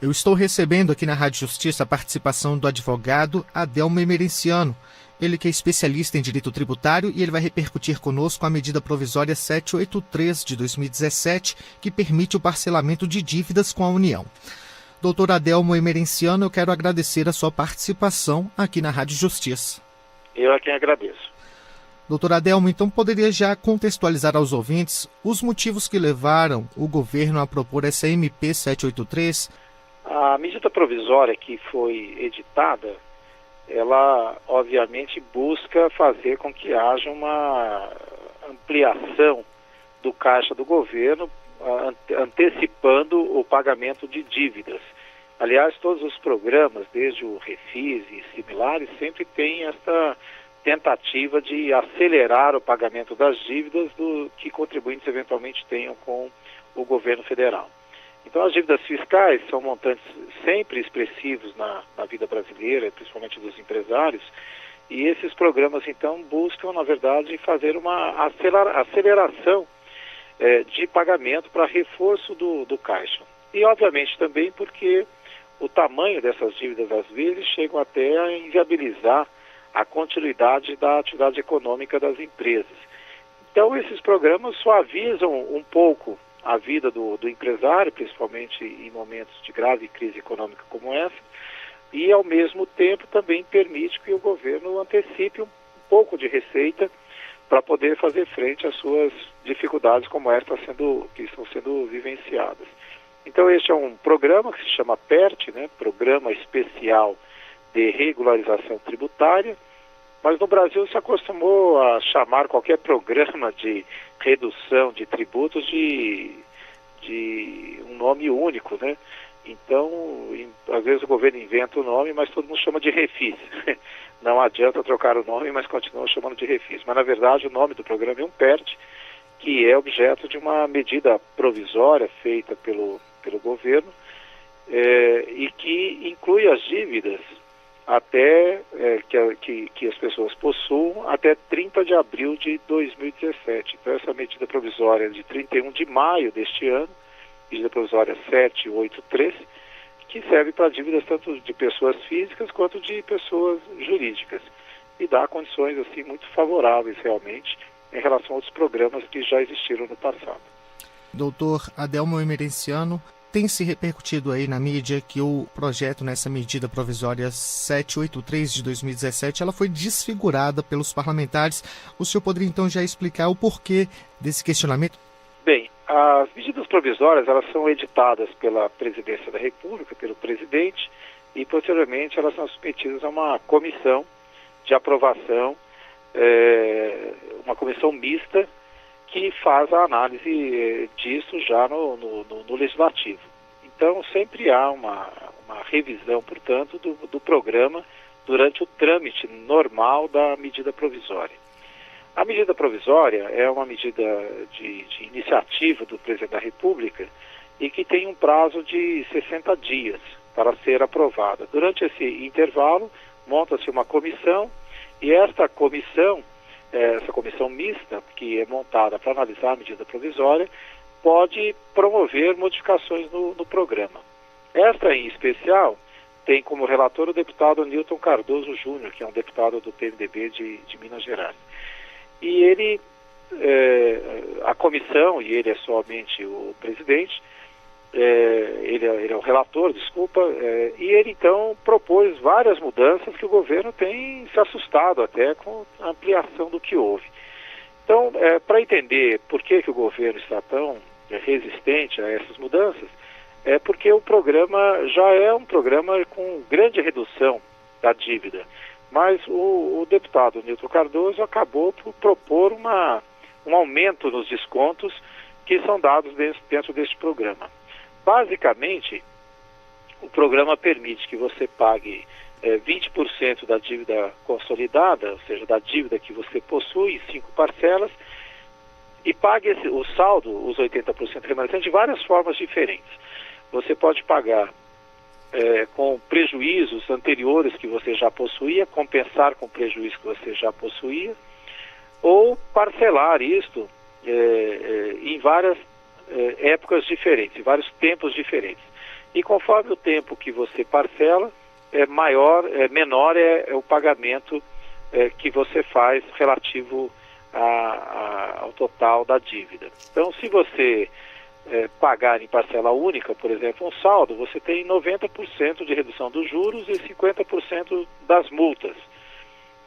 Eu estou recebendo aqui na Rádio Justiça a participação do advogado Adelmo Emerenciano. Ele que é especialista em direito tributário e ele vai repercutir conosco a medida provisória 783 de 2017, que permite o parcelamento de dívidas com a União. Doutor Adelmo Emerenciano, eu quero agradecer a sua participação aqui na Rádio Justiça. Eu é quem agradeço. Doutor Adelmo, então poderia já contextualizar aos ouvintes os motivos que levaram o governo a propor essa MP 783? A medida provisória que foi editada, ela obviamente busca fazer com que haja uma ampliação do caixa do governo, antecipando o pagamento de dívidas. Aliás, todos os programas, desde o Refis e similares, sempre têm essa tentativa de acelerar o pagamento das dívidas que contribuintes eventualmente tenham com o governo federal. Então, as dívidas fiscais são montantes sempre expressivos na vida brasileira, principalmente dos empresários, e esses programas, então, buscam, na verdade, fazer uma aceleração de pagamento para reforço do caixa. E, obviamente, também porque o tamanho dessas dívidas, às vezes, chegam até a inviabilizar a continuidade da atividade econômica das empresas. Então, esses programas suavizam um pouco a vida do empresário, principalmente em momentos de grave crise econômica como essa, e ao mesmo tempo também permite que o governo antecipe um pouco de receita para poder fazer frente às suas dificuldades como esta que estão sendo vivenciadas. Então este é um programa que se chama PERT, Programa Especial de Regularização Tributária, mas no Brasil se acostumou a chamar qualquer programa de redução de tributos de um nome único, Então, às vezes o governo inventa o nome, mas todo mundo chama de Refis. Não adianta trocar o nome, mas continuam chamando de Refis. Mas, na verdade, o nome do programa é um PERT, que é objeto de uma medida provisória feita pelo governo e que inclui as dívidas até que as pessoas possuam até 30 de abril de 2017. Então, essa medida provisória de 31 de maio deste ano, medida provisória 783, que serve para dívidas tanto de pessoas físicas quanto de pessoas jurídicas. E dá condições assim muito favoráveis realmente em relação a outros programas que já existiram no passado. Doutor Adelmo Emerenciano, tem se repercutido aí na mídia que o projeto nessa medida provisória 783 de 2017, ela foi desfigurada pelos parlamentares. O senhor poderia então já explicar o porquê desse questionamento? Bem, as medidas provisórias, elas são editadas pela Presidência da República, pelo presidente, e posteriormente elas são submetidas a uma comissão de aprovação, uma comissão mista, que faz a análise disso já no Legislativo. Então, sempre há uma revisão, portanto, do programa durante o trâmite normal da medida provisória. A medida provisória é uma medida de iniciativa do Presidente da República e que tem um prazo de 60 dias para ser aprovada. Durante esse intervalo, monta-se uma comissão e essa comissão mista, que é montada para analisar a medida provisória, pode promover modificações no programa. Esta, em especial, tem como relator o deputado Newton Cardoso Júnior, que é um deputado do PMDB de Minas Gerais. E a comissão, e ele é somente o presidente, ele é o relator, e ele então propôs várias mudanças que o governo tem se assustado até com a ampliação do que houve. Então, para entender por que o governo está tão resistente a essas mudanças, é porque o programa já é um programa com grande redução da dívida. Mas o deputado Newton Cardoso acabou por propor um aumento nos descontos que são dados dentro deste programa. Basicamente, o programa permite que você pague 20% da dívida consolidada, ou seja, da dívida que você possui em 5 parcelas, e pague o saldo, os 80% remanescentes, de várias formas diferentes. Você pode pagar com prejuízos anteriores que você já possuía, compensar com prejuízos que você já possuía, ou parcelar isto em várias épocas diferentes, em vários tempos diferentes. E conforme o tempo que você parcela, menor é o pagamento que você faz relativo ao total da dívida. Então, se você pagar em parcela única, por exemplo, um saldo, você tem 90% de redução dos juros e 50% das multas.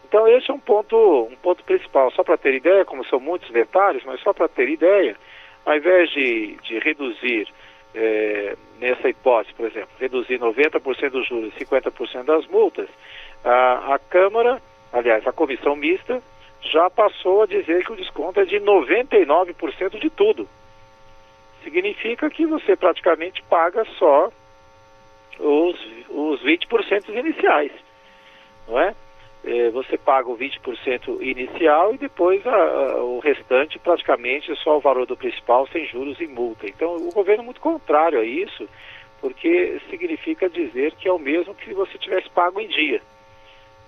Então, esse é um ponto principal. Só para ter ideia, como são muitos detalhes, mas só para ter ideia, ao invés de reduzir, nessa hipótese, por exemplo, reduzir 90% dos juros e 50% das multas, a Câmara, aliás, a comissão mista, já passou a dizer que o desconto é de 99% de tudo. Significa que você praticamente paga só os 20% iniciais, não é? Você paga o 20% inicial e depois o restante praticamente é só o valor do principal sem juros e multa. Então o governo é muito contrário a isso, porque significa dizer que é o mesmo que se você tivesse pago em dia.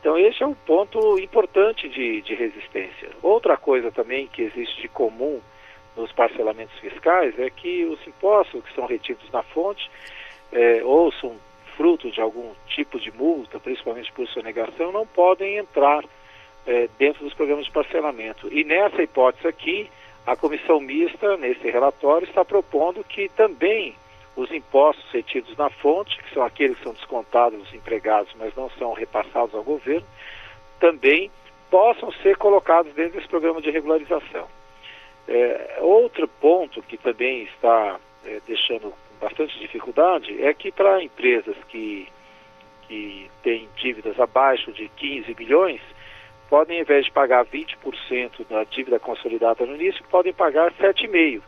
Então esse é um ponto importante de resistência. Outra coisa também que existe de comum nos parcelamentos fiscais é que os impostos que são retidos na fonte ou são fruto de algum tipo de multa, principalmente por sonegação, não podem entrar dentro dos programas de parcelamento. E nessa hipótese aqui, a comissão mista, nesse relatório, está propondo que também os impostos retidos na fonte, que são aqueles que são descontados dos empregados, mas não são repassados ao governo, também possam ser colocados dentro desse programa de regularização. Outro ponto que também está deixando bastante dificuldade é que para empresas que têm dívidas abaixo de 15 bilhões, podem, ao invés de pagar 20% da dívida consolidada no início, podem pagar 7,5%.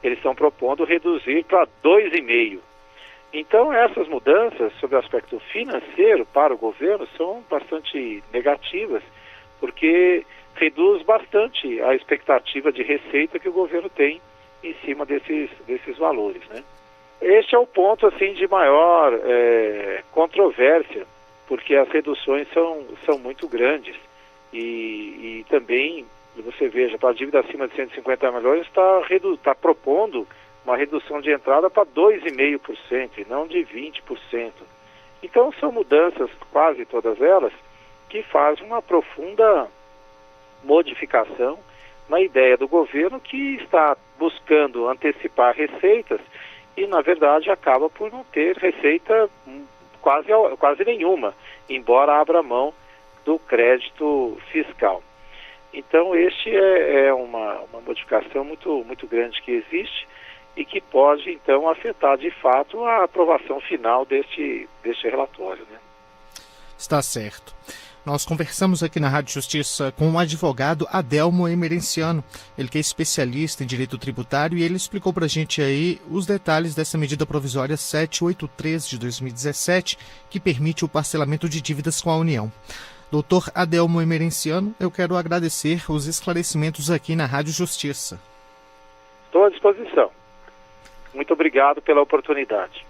Eles estão propondo reduzir para 2,5%. Então, essas mudanças sobre o aspecto financeiro para o governo são bastante negativas, porque reduz bastante a expectativa de receita que o governo tem em cima desses valores, né? Este é o ponto assim de maior controvérsia, porque as reduções são muito grandes e também, você veja, para a dívida acima de 150 milhões está propondo uma redução de entrada para 2,5% e não de 20%. Então são mudanças, quase todas elas, que fazem uma profunda modificação na ideia do governo, que está buscando antecipar receitas e, na verdade, acaba por não ter receita quase nenhuma, embora abra mão do crédito fiscal. Então, este é uma modificação muito grande que existe e que pode, então, afetar, de fato, a aprovação final deste relatório, né? Está certo. Nós conversamos aqui na Rádio Justiça com o advogado Adelmo Emerenciano, ele que é especialista em direito tributário, e ele explicou para a gente aí os detalhes dessa medida provisória 783 de 2017, que permite o parcelamento de dívidas com a União. Doutor Adelmo Emerenciano, eu quero agradecer os esclarecimentos aqui na Rádio Justiça. Estou à disposição. Muito obrigado pela oportunidade.